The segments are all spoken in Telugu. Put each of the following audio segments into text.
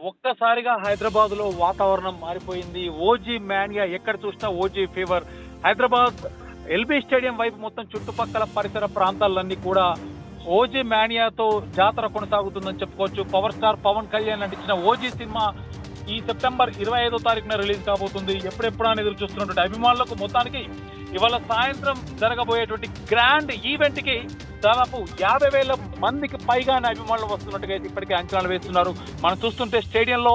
ఒక్కసారిగా హైదరాబాద్ లో వాతావరణం మారిపోయింది. ఓజీ మానియా ఎక్కడ చూసినా OG fever. Hyderabad LB stadium వైపు మొత్తం చుట్టుపక్కల పరిసర ప్రాంతాలన్నీ కూడా ఓజీ మానియాతో జాతర కొనసాగుతుందని చెప్పుకోవచ్చు. పవర్ స్టార్ పవన్ కళ్యాణ్ నటించిన ఓజీ సినిమా ఈ సెప్టెంబర్ 25వ తారీఖున రిలీజ్ కాబోతుంది. ఎప్పుడెప్పుడా ఎదురు చూస్తున్నటువంటి అభిమానులకు మొత్తానికి ఇవాళ సాయంత్రం జరగబోయేటువంటి గ్రాండ్ ఈవెంట్ కి దాదాపు 50,000 మందికి పైగానే అభిమానులు వస్తున్నట్టుగా ఇప్పటికే అంచనాలు వేస్తున్నారు. మనం చూస్తుంటే స్టేడియంలో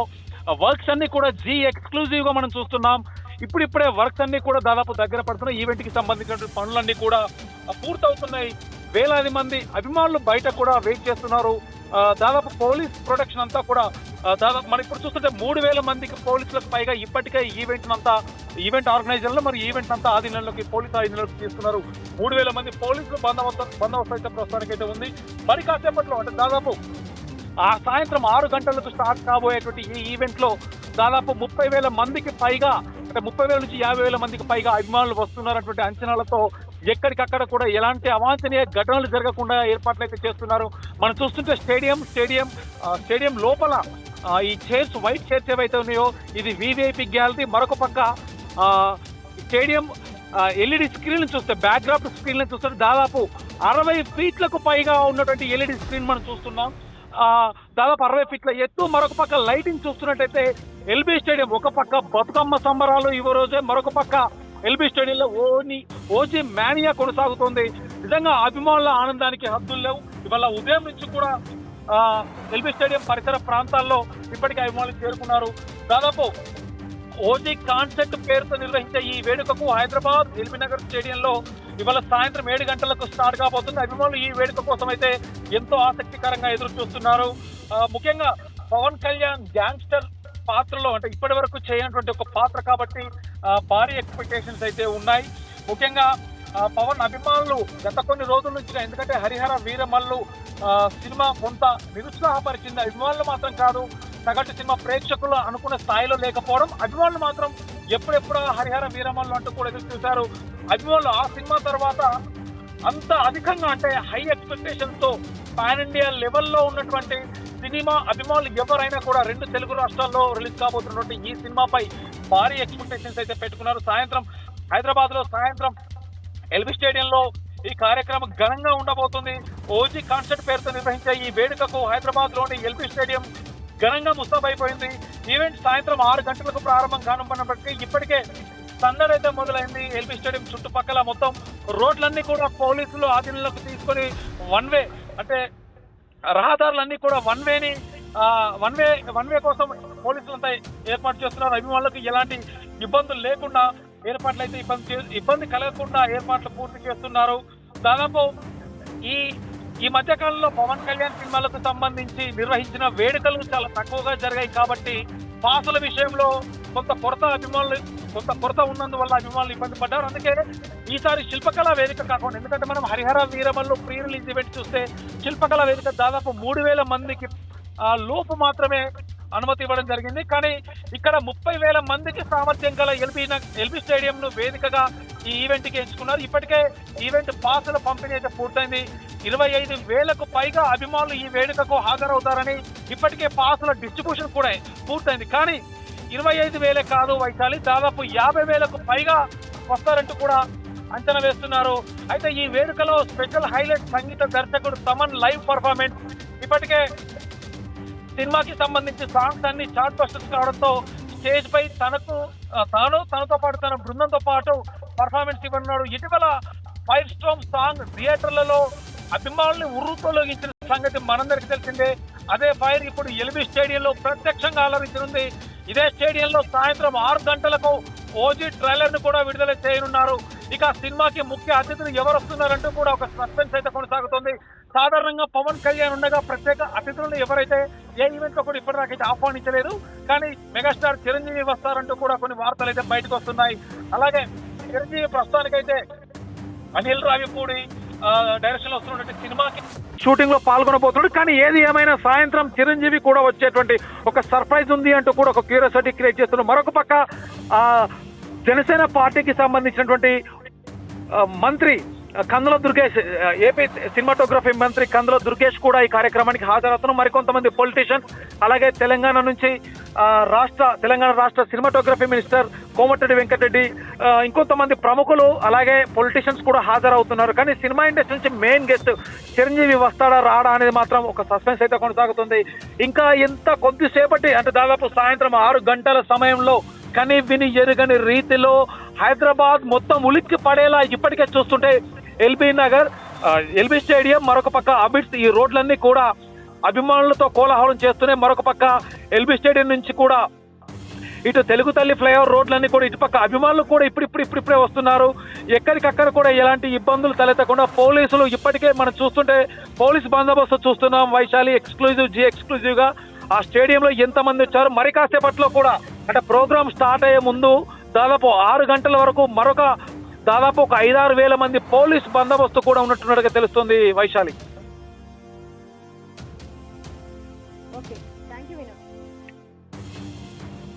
వర్క్స్ అన్ని కూడా జీ ఎక్స్క్లూజివ్ గా మనం చూస్తున్నాం. ఇప్పుడిప్పుడే వర్క్స్ అన్ని కూడా దాదాపు దగ్గర పడుతున్నాయి. ఈవెంట్ కి సంబంధించిన పనులన్నీ కూడా పూర్తవుతున్నాయి. వేలాది మంది అభిమానులు బయట కూడా వెయిట్ చేస్తున్నారు. దాదాపు పోలీస్ ప్రొటెక్షన్ అంతా కూడా దాదాపు మనం ఇప్పుడు చూస్తుంటే 3,000 మందికి పోలీసులకు పైగా ఇప్పటికే ఈవెంట్ ఆర్గనైజర్లు మరి ఈవెంట్ అంతా ఆధీనంలోకి పోలీసు ఆధీనంలోకి తీసుకున్నారు. 3,000 మంది పోలీసులు బందోబస్తు అయితే ప్రస్తుతానికి అయితే ఉంది. మరి కాసేపట్లో అంటే దాదాపు ఆ సాయంత్రం 6 గంటలకు స్టార్ట్ కాబోయేటువంటి ఈ ఈవెంట్ లో దాదాపు 30,000 మందికి పైగా అంటే 30,000 నుంచి 50,000 మందికి పైగా అభిమానులు వస్తున్నారన్నటువంటి అంచనాలతో ఎక్కడికక్కడ కూడా ఎలాంటి అవాంఛనీయ ఘటనలు జరగకుండా ఏర్పాట్లు అయితే చేస్తున్నారు. మనం చూస్తుంటే స్టేడియం లోపల ఈ చైర్స్ వైట్ చైర్స్ ఏవైతే ఉన్నాయో ఇది వివిఐపి గ్యాలరీ. మరొక పక్క స్టేడియం ఎల్ఈడి స్క్రీన్ చూస్తే బ్యాక్గ్రాఫ్ స్క్రీన్ చూస్తే దాదాపు 60 ఫీట్లకు పైగా ఉన్నటువంటి ఎల్ఈడి స్క్రీన్ మనం చూస్తున్నాం. దాదాపు 60 ఫీట్ల ఎత్తు. మరొక పక్క లైటింగ్ చూస్తున్నట్టయితే ఎల్బీ స్టేడియం ఒక పక్క బతుకమ్మ సంబరాలు ఈ రోజే, మరొక పక్క ఎల్బీ స్టేడియంలో ఓజీ మానియా కొనసాగుతోంది. నిజంగా అభిమానుల ఆనందానికి హద్దులు లేవు. ఇవాళ ఉదయం నుంచి కూడా ఎల్బీ స్టేడియం పరిసర ప్రాంతాల్లో ఇప్పటికే అభిమానులు చేరుకున్నారు. దాదాపు ఓజీ కాన్సెప్ట్ పేరుతో నిర్వహించే ఈ వేడుకకు హైదరాబాద్ ఎల్బీ నగర్ స్టేడియంలో ఇవాళ సాయంత్రం 7 గంటలకు స్టార్ట్ కాబోతుంది. అభిమానులు ఈ వేడుక కోసం అయితే ఎంతో ఆసక్తికరంగా ఎదురు చూస్తున్నారు. ముఖ్యంగా పవన్ కళ్యాణ్ గ్యాంగ్స్టర్ పాత్రలో అంటే ఇప్పటి వరకు చేయనటువంటి ఒక పాత్ర కాబట్టి భారీ ఎక్స్పెక్టేషన్స్ అయితే ఉన్నాయి. ముఖ్యంగా పవన్ అభిమానులు గత కొన్ని రోజుల నుంచి, ఎందుకంటే హరిహర వీరమల్లు సినిమా కొంత నిరుత్సాహపరిచింది. అభిమానులు మాత్రం కాదు, సగటు సినిమా ప్రేక్షకులు అనుకున్న స్థాయిలో లేకపోవడం, అభిమానులు మాత్రం ఎప్పుడెప్పుడో హరిహర వీరమల్లు అంటూ కూడా ఎదురు చూశారు. అభిమానులు ఆ సినిమా తర్వాత అంత అధికంగా అంటే హై ఎక్స్పెక్టేషన్స్ తో పాన్ ఇండియా లెవెల్లో ఉన్నటువంటి సినిమా అభిమానులు ఎవరైనా కూడా 2 తెలుగు రాష్ట్రాల్లో రిలీజ్ కాబోతున్నటువంటి ఈ సినిమాపై భారీ ఎక్స్పెక్టేషన్స్ అయితే పెట్టుకున్నారు. సాయంత్రం హైదరాబాద్ లో ఎల్బీ స్టేడియంలో ఈ కార్యక్రమం ఘనంగా ఉండబోతుంది. ఓజీ కాన్సర్ట్ పేరుతో నిర్వహించే ఈ వేడుకకు హైదరాబాద్ లోని ఎల్బీ స్టేడియం ఘనంగా ముస్తాబైపోయింది. ఈవెంట్ సాయంత్రం 6 గంటలకు ప్రారంభం కానున్నప్పటికీ ఇప్పటికే సందడి అయితే మొదలైంది. ఎల్బీ స్టేడియం చుట్టుపక్కల మొత్తం రోడ్లన్నీ కూడా పోలీసులు ఆధీనంలోకి తీసుకొని వన్ వే రహదారులన్నీ కూడా వన్ వే కోసం పోలీసులంతా ఏర్పాటు చేస్తున్నారు. అభిమానులకు ఎలాంటి ఇబ్బందులు లేకుండా ఏర్పాట్లు అయితే ఇబ్బంది కలగకుండా ఏర్పాట్లు పూర్తి చేస్తున్నారు. దాదాపు ఈ మధ్య కాలంలో పవన్ కళ్యాణ్ సినిమాలకు సంబంధించి నిర్వహించిన వేడుకలు చాలా తక్కువగా జరిగాయి కాబట్టి పాసుల విషయంలో కొంత కొరత ఉన్నందువల్ల అభిమానులు ఇబ్బంది పడ్డారు. అందుకే ఈసారి శిల్పకళా వేదిక కాకుండా, ఎందుకంటే మనం Harihara Veeramallu pre release event చూస్తే శిల్పకళా వేదిక దాదాపు 3,000 మందికి లోపు మాత్రమే అనుమతి ఇవ్వడం జరిగింది. కానీ ఇక్కడ 30,000 మందికి సామర్థ్యం గల ఎల్బీ స్టేడియం ను వేదికగా ఈ ఈవెంట్ కి ఎంచుకున్నారు. ఇప్పటికే ఈవెంట్ పాసుల పంపిణీ అయితే పూర్తయింది. 25,000కు పైగా అభిమానులు ఈ వేడుకకు హాజరవుతారని ఇప్పటికే పాసుల డిస్ట్రిబ్యూషన్ కూడా పూర్తయింది. కానీ 25,000 కాదు వైశాలి, దాదాపు 50,000కు పైగా వస్తారంటూ కూడా అంచనా వేస్తున్నారు. అయితే ఈ వేడుకలో స్పెషల్ హైలైట్ సంగీత దర్శకుడు తమన్ లైవ్ పర్ఫార్మెన్స్. ఇప్పటికే సినిమాకి సంబంధించి సాంగ్స్ అన్ని చార్ట్ బస్టర్స్ కావడంతో స్టేజ్ పై తనతో పాటు తన బృందంతో పాటు పర్ఫార్మెన్స్ ఇవ్వనున్నాడు. ఇటీవల ఫైర్ స్టార్మ్ సాంగ్ థియేటర్లలో అభిమానుల్ని ఉర్రూతొలగించిన సంగతి మనందరికీ తెలిసిందే. అదే ఫైర్ ఇప్పుడు ఎల్బీ స్టేడియంలో ప్రత్యక్షంగా అలరించనుంది. ఇదే స్టేడియంలో సాయంత్రం 6 గంటలకు ఓజీ ట్రైలర్ ను కూడా విడుదల చేయనున్నారు. ఇక సినిమాకి ముఖ్య అతిథులు ఎవరు వస్తున్నారంటూ కూడా ఒక సస్పెన్స్ అయితే కొనసాగుతుంది. సాధారణంగా పవన్ కళ్యాణ్ ఉండగా ప్రత్యేక అతిథులను ఎవరైతే ఏ ఈవెంట్ లో కూడా ఇప్పటిదాకైతే ఆహ్వానించలేదు. కానీ మెగాస్టార్ చిరంజీవి వస్తారంటూ కూడా కొన్ని వార్తలు అయితే బయటకు వస్తున్నాయి. అలాగే చిరంజీవి ప్రస్తుతానికైతే అనిల్ రావిపూడి డైరెక్షన్ లో వస్తున్నటువంటి సినిమాకి షూటింగ్ లో పాల్గొనబోతున్నాడు. కానీ ఏది ఏమైనా సాయంత్రం చిరంజీవి కూడా వచ్చేటువంటి ఒక సర్ప్రైజ్ ఉంది అంటూ కూడా ఒక క్యూరియాసిటీ క్రియేట్ చేస్తున్నారు. మరొక పక్క జనసేన పార్టీకి సంబంధించినటువంటి మంత్రి కందుల దుర్గేష్, ఏపీ సినిమాటోగ్రఫీ మంత్రి కందుల దుర్గేష్ కూడా ఈ కార్యక్రమానికి హాజరవుతున్నారు. మరికొంతమంది పొలిటీషియన్స్, అలాగే తెలంగాణ నుంచి తెలంగాణ రాష్ట్ర సినిమాటోగ్రఫీ మినిస్టర్ కోమటిరెడ్డి వెంకటరెడ్డి, ఇంకొంతమంది ప్రముఖులు అలాగే పొలిటీషియన్స్ కూడా హాజరవుతున్నారు. కానీ సినిమా ఇండస్ట్రీ నుంచి మెయిన్ గెస్ట్ చిరంజీవి వస్తాడా రాడా అనేది మాత్రం ఒక సస్పెన్స్ అయితే కొనసాగుతుంది. ఇంకా ఎంత కొద్దిసేపటి అంటే దాదాపు సాయంత్రం 6 గంటల సమయంలో కని విని ఎరుగని రీతిలో హైదరాబాద్ మొత్తం ఉలిక్కి పడేలా ఇప్పటికే చూస్తుంటే ఎల్బీ స్టేడియం, మరొక పక్క అబిడ్స్, ఈ రోడ్లన్నీ కూడా అభిమానులతో కోలాహలం చేస్తున్నాయి. మరొక పక్క ఎల్బీ స్టేడియం నుంచి కూడా ఇటు తెలుగు తల్లి ఫ్లైఓవర్ రోడ్లన్నీ కూడా ఇటుపక్క అభిమానులు కూడా ఇప్పుడిప్పుడే వస్తున్నారు. ఎక్కడికక్కడ కూడా ఎలాంటి ఇబ్బందులు తలెత్తకుండా పోలీసులు ఇప్పటికే మనం చూస్తుంటే పోలీస్ బందోబస్తు చూస్తున్నాం. వైశాలి ఎక్స్క్లూజివ్గా ఆ స్టేడియంలో ఎంతమంది వచ్చారు. మరి కాసేపట్లో కూడా అంటే ప్రోగ్రామ్ స్టార్ట్ అయ్యే ముందు దాదాపు 6 గంటల వరకు మరొక దాదాపు ఒక 5-6 వేల మంది పోలీస్ బందోబస్తు కూడా ఉన్నట్టున్నట్టుగా తెలుస్తుంది వైశాలి.